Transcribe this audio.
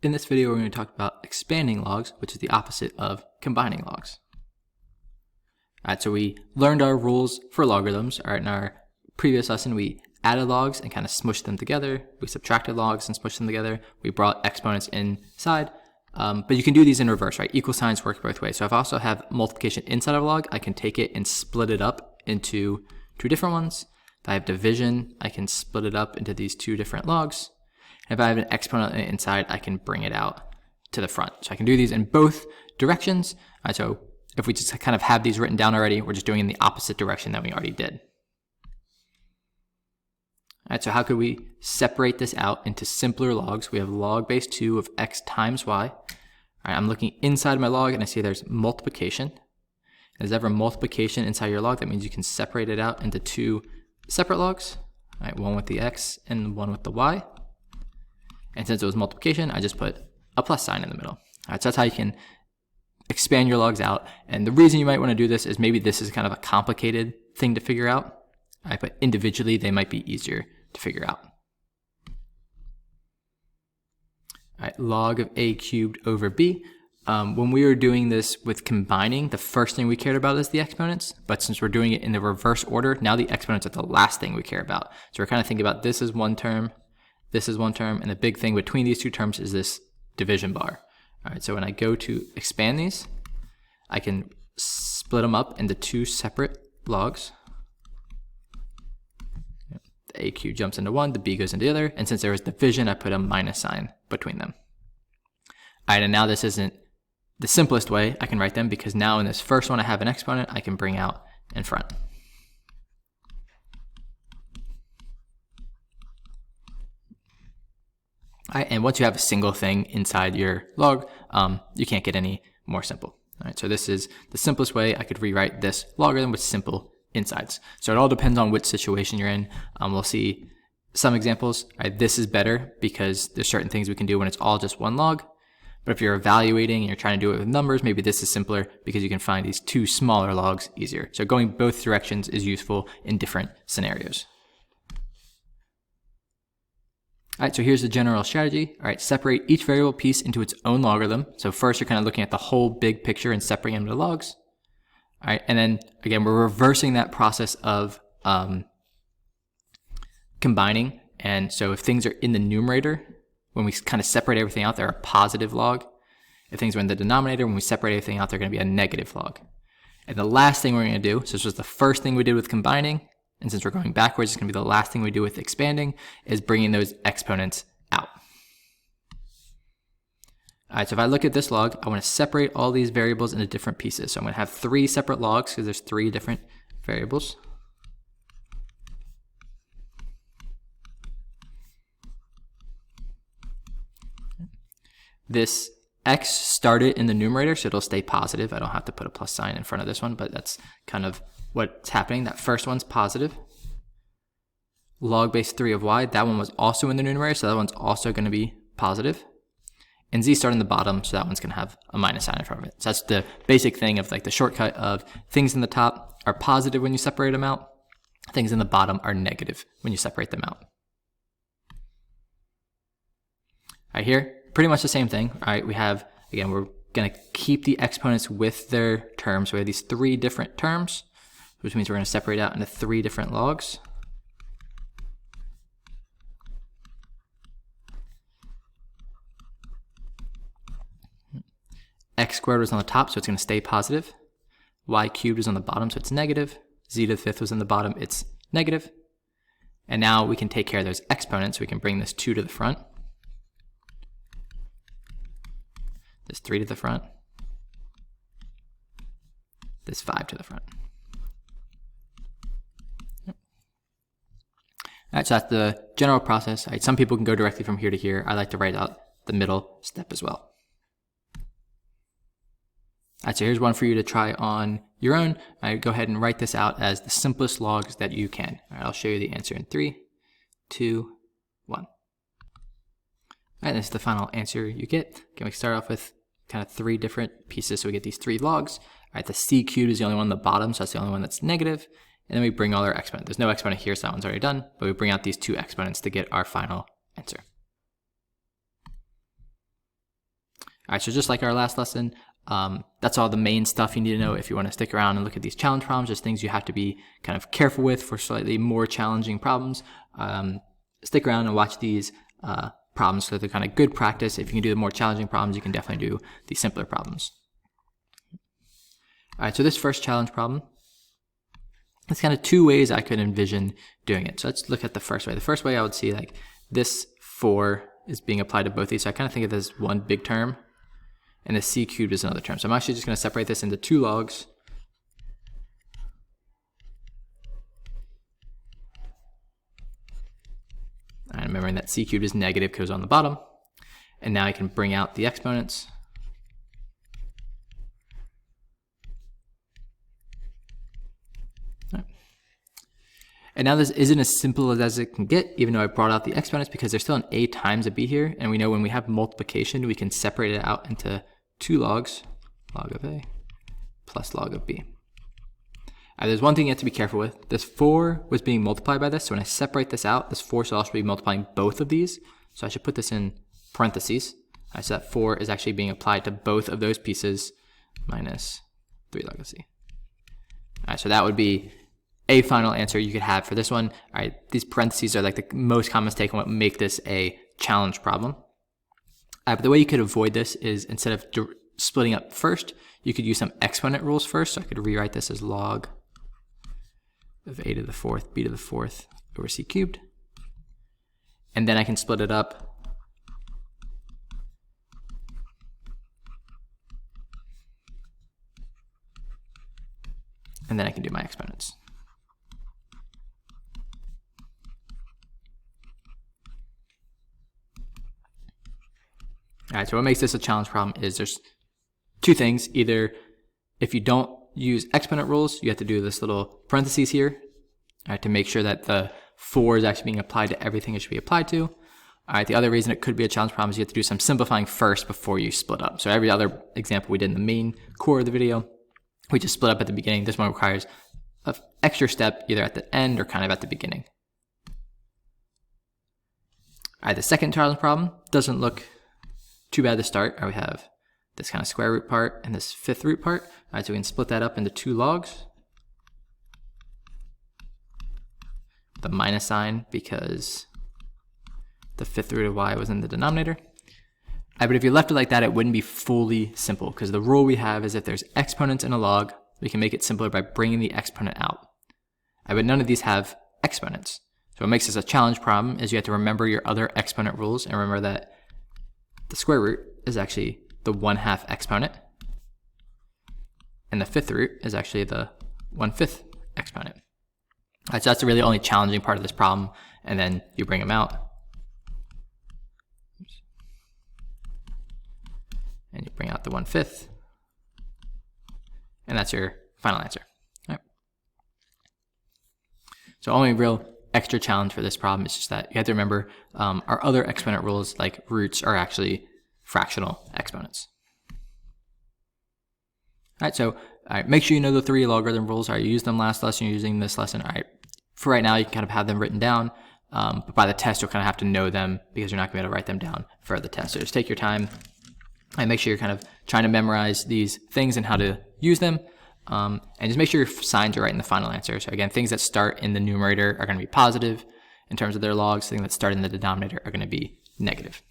In this video, we're going to talk about expanding logs, which is the opposite of combining logs. All right, so we learned our rules for logarithms. All right, in our previous lesson, we added logs and kind of smushed them together. We subtracted logs and smushed them together. We brought exponents inside. But you can do these in reverse, right? Equal signs work both ways. So if I also have multiplication inside of a log, I can take it and split it up into two different ones. If I have division, I can split it up into these two different logs. If I have an exponent inside, I can bring it out to the front. So I can do these in both directions. All right, so if we just kind of have these written down already, we're just doing in the opposite direction that we already did. All right, so how could we separate this out into simpler logs? We have log base 2 of x times y. All right, I'm looking inside my log and I see there's multiplication. There's ever multiplication inside your log, that means you can separate it out into two separate logs. All right, one with the x and one with the y. And since it was multiplication, I just put a plus sign in the middle. All right, so that's how you can expand your logs out. And the reason you might want to do this is maybe this is kind of a complicated thing to figure out. All right, but individually, they might be easier to figure out. All right, log of a cubed over b. When we were doing this with combining, the first thing we cared about is the exponents. But since we're doing it in the reverse order, now the exponents are the last thing we care about. So we're kind of thinking about this is one term, this is one term, and the big thing between these two terms is this division bar. All right, so when I go to expand these, I can split them up into two separate logs. The a cubed jumps into one, the b goes into the other, and since there was division, I put a minus sign between them. All right, and now this isn't the simplest way I can write them, because now in this first one I have an exponent I can bring out in front. All right, and once you have a single thing inside your log, you can't get any more simple. All right, so this is the simplest way I could rewrite this logarithm with simple insides. So it all depends on which situation you're in. We'll see some examples. All right, this is better because there's certain things we can do when it's all just one log. But if you're evaluating and you're trying to do it with numbers, maybe this is simpler because you can find these two smaller logs easier. So going both directions is useful in different scenarios. All right, so here's the general strategy. All right, separate each variable piece into its own logarithm. So first you're kind of looking at the whole big picture and separating them into logs. All right, and then again, we're reversing that process of combining. And so if things are in the numerator, when we kind of separate everything out, they're a positive log. If things are in the denominator, when we separate everything out, they're going to be a negative log. And the last thing we're going to do, so this was the first thing we did with combining, and since we're going backwards, it's going to be the last thing we do with expanding, is bringing those exponents out. All right, so if I look at this log, I want to separate all these variables into different pieces. So I'm going to have three separate logs because there's three different variables. This x started in the numerator, so it'll stay positive. I don't have to put a plus sign in front of this one, but that's kind of what's happening. That first one's positive. Log base 3 of y, that one was also in the numerator, so that one's also going to be positive. And z started in the bottom, so that one's going to have a minus sign in front of it. So that's the basic thing of like the shortcut of things in the top are positive when you separate them out. Things in the bottom are negative when you separate them out. All right, here, pretty much the same thing. All right, we have, again, we're going to keep the exponents with their terms. So we have these three different terms, which means we're going to separate out into three different logs. X squared was on the top, so it's going to stay positive. Y cubed is on the bottom, so it's negative. Z to the fifth was in the bottom, it's negative. And now we can take care of those exponents. We can bring this 2 to the front. This 3 to the front. This 5 to the front. Yep. All right, so that's the general process. All right, some people can go directly from here to here. I like to write out the middle step as well. All right, so here's one for you to try on your own. All right, go ahead and write this out as the simplest logs that you can. All right, I'll show you the answer in 3, 2, 1. All right, this is the final answer you get. Again, we start off with kind of three different pieces, so we get these three logs. All right, the c cubed is the only one on the bottom, so that's the only one that's negative. And then we bring all our exponents. There's no exponent here, so that one's already done, but we bring out these two exponents to get our final answer. All right, so just like our last lesson, that's all the main stuff you need to know if you want to stick around and look at these challenge problems. Just things you have to be kind of careful with for slightly more challenging problems. Stick around and watch these problems, so they're kind of good practice. If you can do the more challenging problems, you can definitely do the simpler problems. All right, so this first challenge problem, there's kind of two ways I could envision doing it. So let's look at the first way. The first way I would see like this 4 is being applied to both these. So I kind of think of this as one big term, and the c cubed is another term. So I'm actually just going to separate this into 2 logs. And remembering that c cubed is negative because it's on the bottom. And now I can bring out the exponents. And now this isn't as simple as it can get, even though I brought out the exponents, because there's still an a times a b here. And we know when we have multiplication, we can separate it out into 2 logs, log of a plus log of b. There's one thing you have to be careful with. This 4 was being multiplied by this. So when I separate this out, this 4 should also be multiplying both of these. So I should put this in parentheses. So that 4 is actually being applied to both of those pieces minus 3 log of c. All right, so that would be a final answer you could have for this one. All right, these parentheses are like the most common mistake and what make this a challenge problem. But the way you could avoid this is instead of splitting up first, you could use some exponent rules first. So I could rewrite this as log of a to the 4th, b to the 4th over c cubed. And then I can split it up. And then I can do my exponents. All right, so what makes this a challenge problem is there's 2 things. Either if you don't use exponent rules, you have to do this little parentheses here, all right, to make sure that the 4 is actually being applied to everything it should be applied to. All right, the other reason it could be a challenge problem is you have to do some simplifying first before you split up. So every other example we did in the main core of the video, we just split up at the beginning. This one requires an extra step either at the end or kind of at the beginning. All right, the second challenge problem doesn't look too bad to start. We have this kind of square root part and this 5th root part. All right, so we can split that up into 2 logs. The minus sign because the 5th root of y was in the denominator. But if you left it like that, it wouldn't be fully simple because the rule we have is if there's exponents in a log, we can make it simpler by bringing the exponent out. But none of these have exponents. So what makes this a challenge problem is you have to remember your other exponent rules and remember that the square root is actually the 1/2 exponent, and the 5th root is actually the 1/5 exponent. All right, so that's the really only challenging part of this problem, and then you bring them out. Oops. And you bring out the 1/5, and that's your final answer. All right. So only real extra challenge for this problem is just that you have to remember our other exponent rules, like roots, are actually fractional exponents. All right, so make sure you know the 3 logarithm rules. All right, you used them last lesson, you're using this lesson. All right, for right now, you can kind of have them written down, but by the test, you'll kind of have to know them because you're not going to be able to write them down for the test. So just take your time and make sure you're kind of trying to memorize these things and how to use them. And just make sure your signs are right in the final answer. So again, things that start in the numerator are going to be positive in terms of their logs. Things that start in the denominator are going to be negative.